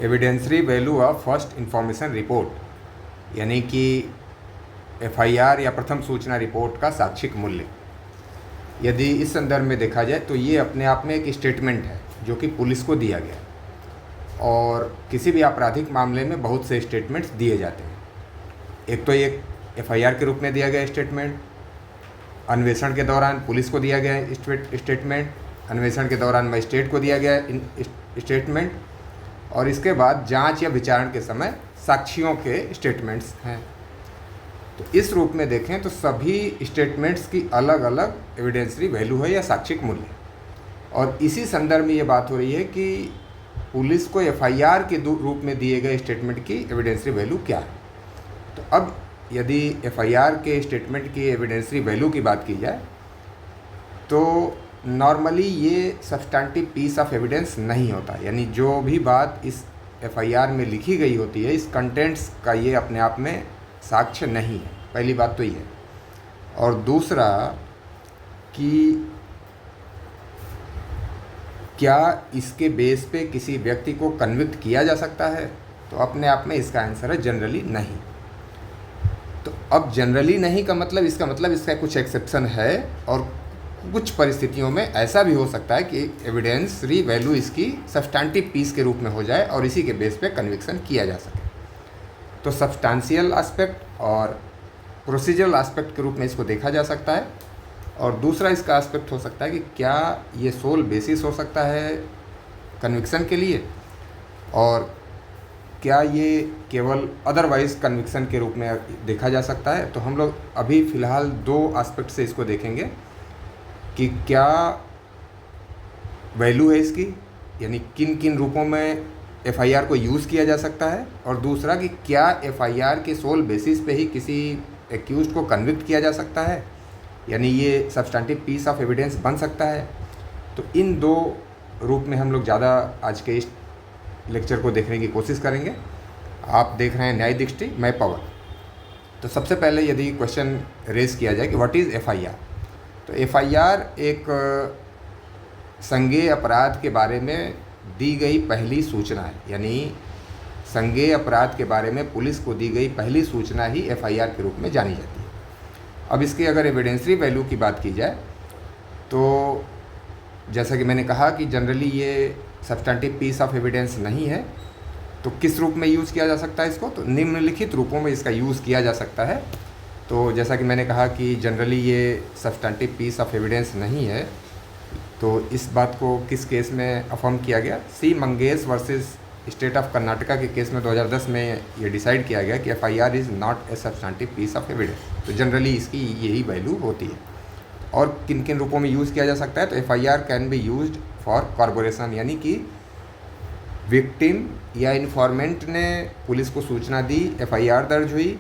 एविडेंसरी value of first information report, यानी कि FIR या प्रथम सूचना रिपोर्ट का साक्षिक मूल्य। यदि इस संदर्भ में देखा जाए तो ये अपने आप में एक स्टेटमेंट है जो कि पुलिस को दिया गया, और किसी भी आपराधिक मामले में बहुत से स्टेटमेंट्स दिए जाते हैं। एक तो एक एफआईआर के रूप में दिया गया स्टेटमेंट, अन्वेषण के दौरान पुलिस को दिया गया स्टेटमेंट, अन्वेषण के दौरान मजिस्ट्रेट को दिया गया स्टेटमेंट, और इसके बाद जांच या विचारण के समय साक्षियों के स्टेटमेंट्स हैं। तो इस रूप में देखें तो सभी स्टेटमेंट्स की अलग अलग एविडेंसरी वैल्यू है या साक्षिक मूल्य, और इसी संदर्भ में ये बात हो रही है कि पुलिस को एफआईआर के रूप में दिए गए स्टेटमेंट की एविडेंसरी वैल्यू क्या है। तो अब यदि एफआईआर के स्टेटमेंट की एविडेंसरी वैल्यू की बात की जाए तो नॉर्मली ये सब्सटैंटिव पीस ऑफ एविडेंस नहीं होता, यानी जो भी बात इस एफआईआर में लिखी गई होती है, इस कंटेंट्स का ये अपने आप में साक्ष्य नहीं है। पहली बात तो ये है। और दूसरा कि क्या इसके बेस पे किसी व्यक्ति को कन्विक्ट किया जा सकता है, तो अपने आप में इसका आंसर है जनरली नहीं। तो अब जनरली नहीं का मतलब, इसका मतलब इसका कुछ एक्सेप्शन है, और कुछ परिस्थितियों में ऐसा भी हो सकता है कि एविडेंसरी वैल्यू इसकी सब्सटैंटिव पीस के रूप में हो जाए और इसी के बेस पे कन्विक्शन किया जा सके। तो सब्सटेंशियल एस्पेक्ट और प्रोसीजरल एस्पेक्ट के रूप में इसको देखा जा सकता है। और दूसरा इसका एस्पेक्ट हो सकता है कि क्या ये सोल बेसिस हो सकता है कन्विक्शन के लिए, और क्या ये केवल अदरवाइज कन्विक्शन के रूप में देखा जा सकता है। तो हम लोग अभी फ़िलहाल दो एस्पेक्ट से इसको देखेंगे कि क्या वैल्यू है इसकी, यानी किन किन रूपों में एफआईआर को यूज़ किया जा सकता है, और दूसरा कि क्या एफआईआर के सोल बेसिस पे ही किसी एक्यूज़ को कन्विक्ट किया जा सकता है, यानी ये सब्सटैंटिव पीस ऑफ एविडेंस बन सकता है। तो इन दो रूप में हम लोग ज़्यादा आज के इस लेक्चर को देखने की कोशिश करेंगे। आप देख रहे हैं न्याय दृष्टि, मैं पवन। तो सबसे पहले यदि क्वेश्चन रेज किया जाए कि व्हाट इज़ एफआईआर, तो एफआईआर एक संज्ञेय अपराध के बारे में दी गई पहली सूचना है, यानी संज्ञेय अपराध के बारे में पुलिस को दी गई पहली सूचना ही एफआईआर के रूप में जानी जाती है। अब इसकी अगर एविडेंसरी वैल्यू की बात की जाए तो जैसा कि मैंने कहा कि जनरली ये सब्सटैंटिव पीस ऑफ एविडेंस नहीं है, तो किस रूप में यूज़ किया जा सकता है इसको, तो निम्नलिखित रूपों में इसका यूज़ किया जा सकता है। तो जैसा कि मैंने कहा कि जनरली ये सब्सटैंटिव पीस ऑफ एविडेंस नहीं है, तो इस बात को किस केस में अफर्म किया गया, C Mangesh versus state of Karnataka के केस में 2010 में ये डिसाइड किया गया कि FIR is not a substantive piece of evidence. तो जनरली इसकी यही वैल्यू होती है। और किन किन रूपों में यूज़ किया जा सकता है, तो FIR can be used for corporation, यानी कि विक्टिम या इन्फॉर्मेंट ने पुलिस को सूचना दी, एफआईआर दर्ज हुई,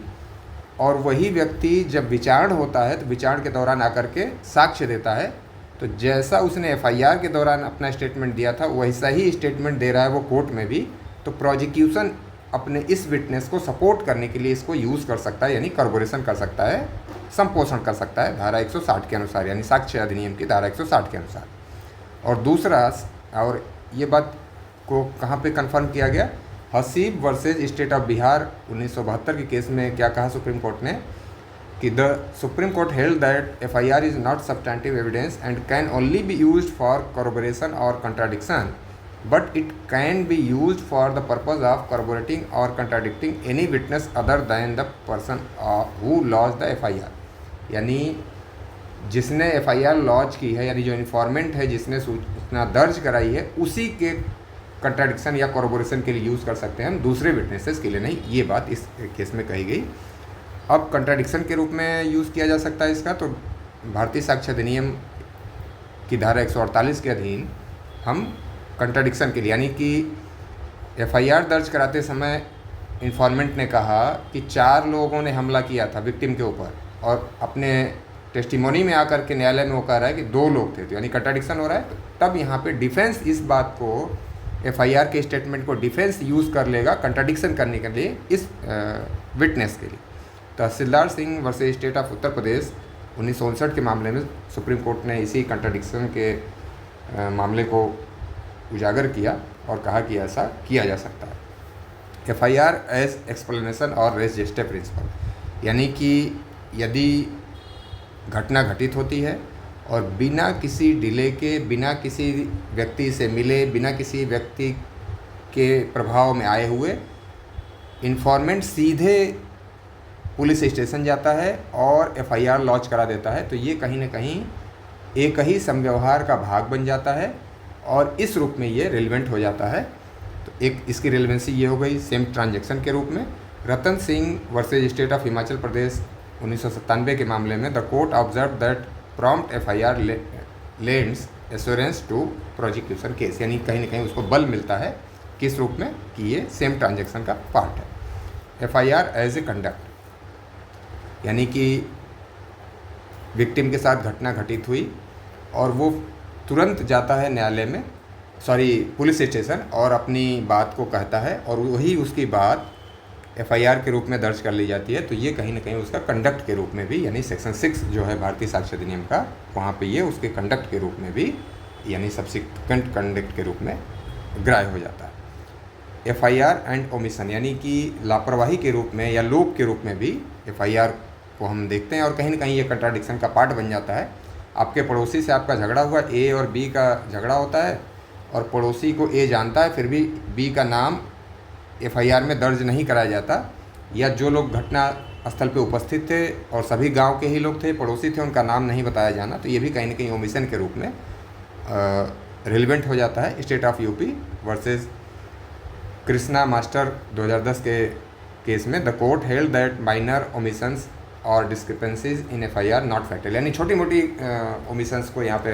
और वही व्यक्ति जब विचारण होता है तो विचारण के दौरान आकर के साक्ष्य देता है, तो जैसा उसने एफआईआर के दौरान अपना स्टेटमेंट दिया था वैसा ही स्टेटमेंट दे रहा है वो कोर्ट में भी, तो प्रोजिक्यूशन अपने इस विटनेस को सपोर्ट करने के लिए इसको यूज़ कर सकता है, यानी कॉर्पोरेशन कर सकता है, संपोषण कर सकता है धारा 160 के अनुसार, यानी साक्ष्य अधिनियम की धारा 160 के अनुसार। और दूसरा, और ये बात को कहाँ पे कंफर्म किया गया, Haseeb versus state of Bihar 1972 के केस में क्या कहा सुप्रीम कोर्ट ने कि the supreme court held that FIR is not substantive evidence and can only be used for corporation और contradiction, but it can be used for the purpose of corroborating or contradicting any witness other than the person who lodged the FIR। यानी जिसने FIR launch की है, यानी जो informant है जिसने सूचना दर्ज कराई है, उसी के कंट्राडिक्शन या कॉर्रोबोरेशन के लिए यूज़ कर सकते हैं हम, दूसरे विटनेसेस के लिए नहीं। ये बात इस केस में कही गई। अब कंट्राडिक्शन के रूप में यूज़ किया जा सकता है इसका, तो भारतीय साक्ष्य अधिनियम की धारा 148 के अधीन हम कंट्राडिक्शन के लिए, यानी कि एफआईआर दर्ज कराते समय इन्फॉर्मेंट ने कहा कि 4 लोगों ने हमला किया था विक्टिम के ऊपर, और अपने टेस्टिमोनी में आकर के न्यायालय में वो कह रहा है कि 2 लोग थे, तो यानी कंट्राडिक्शन हो रहा है। तो तब यहाँ पे डिफेंस इस बात को, एफआईआर के स्टेटमेंट को डिफेंस यूज़ कर लेगा कंट्राडिक्शन करने के लिए इस विटनेस के लिए। तहसीलदार Singh versus state of Uttar Pradesh 1959 के मामले में सुप्रीम कोर्ट ने इसी कंट्राडिक्शन के मामले को उजागर किया और कहा कि ऐसा किया जा सकता है। FIR एज एक्सप्लेनेशन और रेस जेस्टे प्रिंसिपल, यानी कि यदि घटना घटित होती है और बिना किसी डिले के, बिना किसी व्यक्ति से मिले, बिना किसी व्यक्ति के प्रभाव में आए हुए इन्फॉर्मेंट सीधे पुलिस स्टेशन जाता है और FIR लॉन्च करा देता है, तो ये कहीं ना कहीं एक ही समव्यवहार का भाग बन जाता है और इस रूप में ये रेलिवेंट हो जाता है। तो एक इसकी रेलिवेंसी ये हो गई सेम ट्रांजैक्शन के रूप में। Ratan Singh versus state of Himachal Pradesh 1997 के मामले में the court observe that prompt FIR lends assurance to prosecution case, यानी कहीं ना कहीं उसको बल मिलता है किस रूप में कि ये सेम ट्रांजैक्शन का पार्ट है। FIR एज ए कंडक्ट, यानी कि विक्टिम के साथ घटना घटित हुई और वो तुरंत जाता है न्यायालय में, पुलिस स्टेशन, और अपनी बात को कहता है और वही उसकी बात FIR के रूप में दर्ज कर ली जाती है। तो ये कहीं ना कहीं उसका कंडक्ट के रूप में भी, यानी सेक्शन 6 जो है भारतीय साक्ष्य अधिनियम का, वहाँ पे ये उसके कंडक्ट के रूप में भी, यानी सब्सिक्वेंट कंडक्ट के रूप में ग्राह्य हो जाता है। FIR एंड ओमिशन, यानी कि लापरवाही के रूप में या लोप के रूप में भी FIR को हम देखते हैं और कहीं ना कहीं ये कंट्राडिक्शन का पार्ट बन जाता है। आपके पड़ोसी से आपका झगड़ा हुआ, A और B का झगड़ा होता है और पड़ोसी को A जानता है, फिर भी B का नाम FIR में दर्ज नहीं कराया जाता, या जो लोग घटना स्थल पे उपस्थित थे और सभी गांव के ही लोग थे, पड़ोसी थे, उनका नाम नहीं बताया जाना, तो ये भी कहीं ना कहीं ओमिशन के रूप में रिलेवेंट हो जाता है। State of UP versus Krishna master 2010 के केस में the court held that minor omissions और डिस्क्रिपेंसीज इन FIR नॉट फैक्टल, यानी छोटी मोटी ओमिशंस को यहाँ पे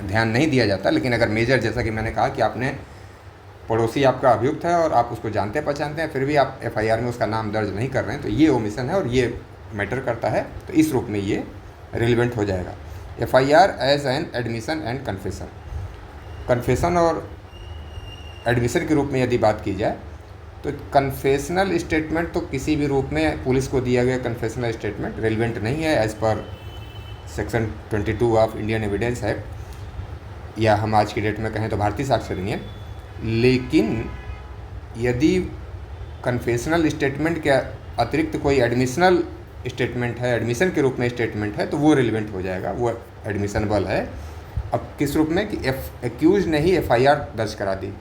ध्यान नहीं दिया जाता, लेकिन अगर मेजर, जैसा कि मैंने कहा कि आपने पड़ोसी आपका अभियुक्त है और आप उसको जानते पहचानते हैं, फिर भी आप FIR में उसका नाम दर्ज नहीं कर रहे हैं, तो ये ओमिशन है और ये मैटर करता है, तो इस रूप में ये रिलेवेंट हो जाएगा। FIR as an admission and confession, confession और एडमिशन के रूप में यदि बात की जाए तो कन्फेशनल स्टेटमेंट तो किसी भी रूप में पुलिस को दिया गया कन्फेशनल स्टेटमेंट रेलिवेंट नहीं है as per section 22 of Indian evidence act, या हम आज की डेट में कहें तो भारतीय साक्ष्य अधिनियम। लेकिन यदि कन्फेशनल स्टेटमेंट के अतिरिक्त कोई एडमिशनल स्टेटमेंट है, एडमिशन के रूप में स्टेटमेंट है, तो वो रिलेवेंट हो जाएगा, वो एडमिशनेबल है। अब किस रूप में कि एक्यूज ने ही FIR दर्ज करा दी,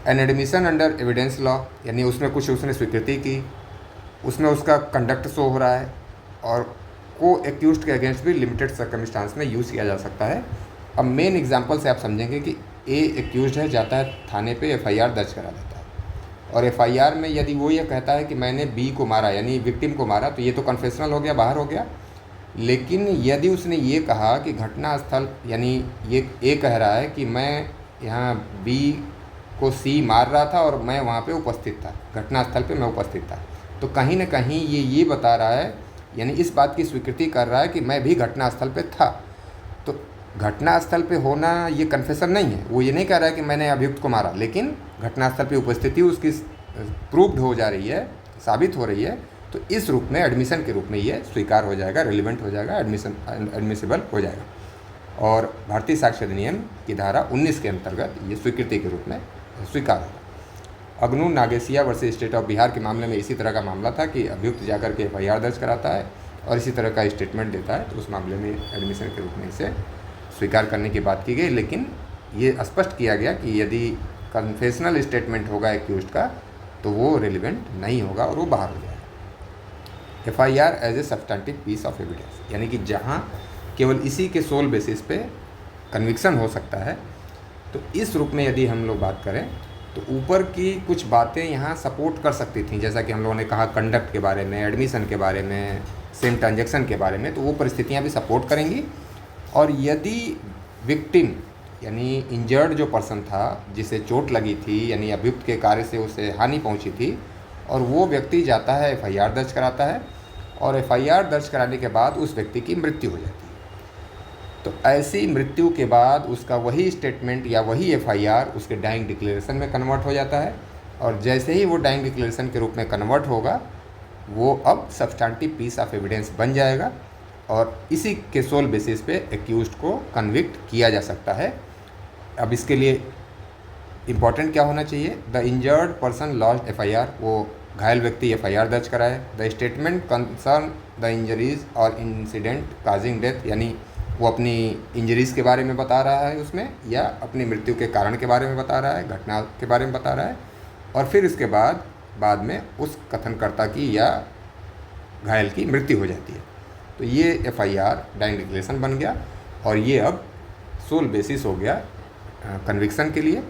an admission under evidence law, यानी उसमें कुछ उसने स्वीकृति की, उसमें उसका कंडक्ट शो हो रहा है और को एक्यूज्ड के अगेंस्ट भी लिमिटेड सर्कमस्टांस में यूज़ किया जा सकता है। अब मेन एग्जांपल से आप समझेंगे कि A एक्यूज्ड है, जाता है थाने पे, FIR दर्ज करा देता है और FIR में यदि वो ये कहता है कि मैंने B को मारा, यानी विक्टिम को मारा, तो ये तो कन्फेशनल हो गया, बाहर हो गया। लेकिन यदि उसने ये कहा कि घटना स्थल, यानी ये A कह रहा है कि मैं यहाँ B को C मार रहा था और मैं वहाँ पे उपस्थित था, घटना स्थल पे मैं उपस्थित था, तो कहीं ना कहीं ये बता रहा है, यानी इस बात की स्वीकृति कर रहा है कि मैं भी घटना स्थल पे था। तो घटना स्थल पे होना ये कन्फेशन नहीं है, वो ये नहीं कह रहा है कि मैंने अभियुक्त को मारा, लेकिन घटना स्थल पे उपस्थिति उसकी प्रूव्ड हो जा रही है, साबित हो रही है, तो इस रूप में एडमिशन के रूप में ये स्वीकार हो जाएगा, रिलेवेंट हो जाएगा, एडमिसिबल हो जाएगा और भारतीय साक्ष्य अधिनियम की धारा 19 के अंतर्गत ये स्वीकृति के रूप में स्वीकार होगा। Agnu Nagesia versus state of Bihar के मामले में इसी तरह का मामला था कि अभियुक्त जाकर के FIR दर्ज कराता है और इसी तरह का स्टेटमेंट देता है, तो उस मामले में एडमिशन के रूप में इसे स्वीकार करने की बात की गई, लेकिन ये स्पष्ट किया गया कि यदि कन्फेशनल स्टेटमेंट होगा एक्यूज्ड का तो वो रिलेवेंट नहीं होगा और वो बाहर हो जाएगा। FIR as a substantive piece of evidence, यानी कि जहाँ केवल इसी के सोल बेसिस पे कन्विक्शन हो सकता है, तो इस रूप में यदि हम लोग बात करें तो ऊपर की कुछ बातें यहाँ सपोर्ट कर सकती थी, जैसा कि हम लोगों ने कहा कंडक्ट के बारे में, एडमिशन के बारे में, सेम ट्रांजैक्शन के बारे में, तो वो परिस्थितियाँ भी सपोर्ट करेंगी। और यदि विक्टिम यानी इंजर्ड जो पर्सन था, जिसे चोट लगी थी, यानी अभियुक्त के कार्य से उसे हानि पहुंची थी, और वो व्यक्ति जाता है FIR दर्ज कराता है और FIR दर्ज कराने के बाद उस व्यक्ति की मृत्यु हो जाती है, तो ऐसी मृत्यु के बाद उसका वही स्टेटमेंट या वही FIR उसके डाइंग डिक्लेरेशन में कन्वर्ट हो जाता है और जैसे ही वो डाइंग डिक्लेरेशन के रूप में कन्वर्ट होगा, वो अब सब्सटेंटिव पीस ऑफ एविडेंस बन जाएगा और इसी के सोल बेसिस पे एक्यूज्ड को कन्विक्ट किया जा सकता है। अब इसके लिए इम्पॉर्टेंट क्या होना चाहिए, the injured person lost FIR, वो घायल व्यक्ति FIR दर्ज कराए। The statement concern the injuries और इंसिडेंट काजिंग डेथ, यानी वो अपनी इंजरीज़ के बारे में बता रहा है उसमें, या अपनी मृत्यु के कारण के बारे में बता रहा है, घटना के बारे में बता रहा है, और फिर इसके बाद में उस कथनकर्ता की या घायल की मृत्यु हो जाती है। तो ये FIR डाइंग डिक्लेरेशन बन गया, और ये अब सोल बेसिस हो गया कन्विक्शन के लिए,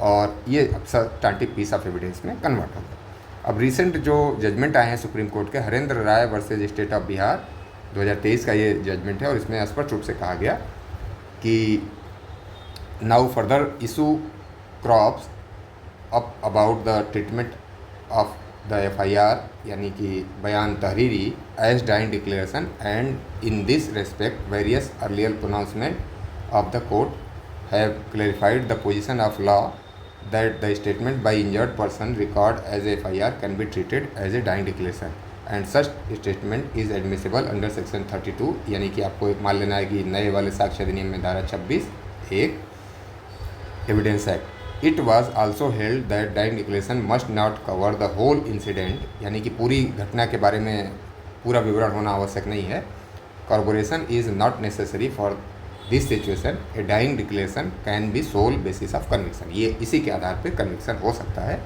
और ये अब सब्स्टैंटिव पीस ऑफ एविडेंस में कन्वर्ट हो गया। अब रिसेंट जो जजमेंट आए हैं सुप्रीम कोर्ट के, हरेंद्र राय वर्सेज स्टेट ऑफ बिहार 2023 का ये जजमेंट है, और इसमें स्पष्ट रूप से कहा गया कि now further issue crops up about the treatment of the FIR, यानी कि बयान तहरीरी as dying declaration, and in this respect various earlier pronouncement of the court have clarified the position of law that the statement by injured person record as a FIR can be treated as a dying declaration and such statement is admissible under section 32, यानी कि आपको एक मान लेना है कि नए वाले साक्ष्य अधिनियम में धारा 26(1) evidence act. It was also held that dying declaration must not cover the whole incident, यानी कि पूरी घटना के बारे में पूरा विवरण होना आवश्यक नहीं है। Corroboration is not necessary for this situation, a dying declaration can be sole basis of conviction, ये इसी के आधार पे कन्विक्शन हो सकता है।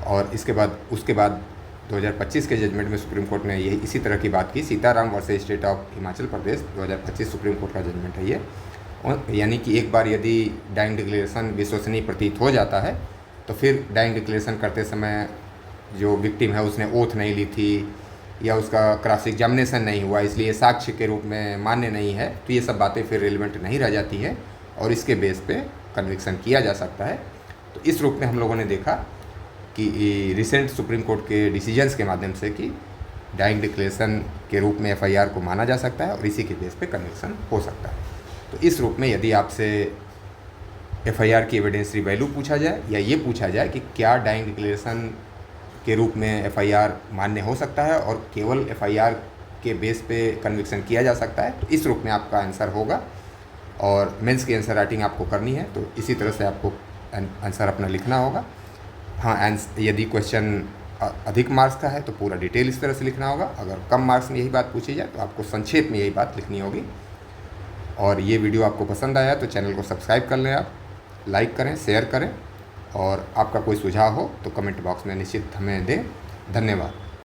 और उसके बाद 2025 के जजमेंट में सुप्रीम कोर्ट ने यही इसी तरह की बात की। Sitaram versus state of Himachal Pradesh 2025 supreme court का जजमेंट है ये, यानी कि एक बार यदि डाइंग डिक्लेरेशन विश्वसनीय प्रतीत हो जाता है, तो फिर डाइंग डिक्लेरेशन करते समय जो विक्टिम है उसने ओथ नहीं ली थी, या उसका क्रॉस एग्जामिनेशन नहीं हुआ, इसलिए साक्ष्य के रूप में मान्य नहीं है, तो ये सब बातें फिर रिलेवेंट नहीं रह जाती है, और इसके बेस पे कन्विक्शन किया जा सकता है। तो इस रूप में हम लोगों ने देखा कि रिसेंट सुप्रीम कोर्ट के डिसीजंस के माध्यम से कि डाइंग डिक्लेरेशन के रूप में FIR को माना जा सकता है, और इसी के बेस पे कन्विक्शन हो सकता है। तो इस रूप में यदि आपसे FIR की एविडेंसरी वैल्यू पूछा जाए, या ये पूछा जाए कि क्या डाइंग डिक्लेरेशन के रूप में FIR मान्य हो सकता है और केवल FIR के बेस पे कन्विक्शन किया जा सकता है, तो इस रूप में आपका आंसर होगा। और मेंस की आंसर राइटिंग आपको करनी है, तो इसी तरह से आपको आंसर अपना लिखना होगा। हाँ, यदि क्वेश्चन अधिक मार्क्स का है तो पूरा डिटेल इस तरह से लिखना होगा। अगर कम मार्क्स में यही बात पूछी जाए तो आपको संक्षेप में यही बात लिखनी होगी। और ये वीडियो आपको पसंद आया तो चैनल को सब्सक्राइब कर लें, आप लाइक करें, शेयर करें, और आपका कोई सुझाव हो तो कमेंट बॉक्स में निश्चित हमें दें। धन्यवाद।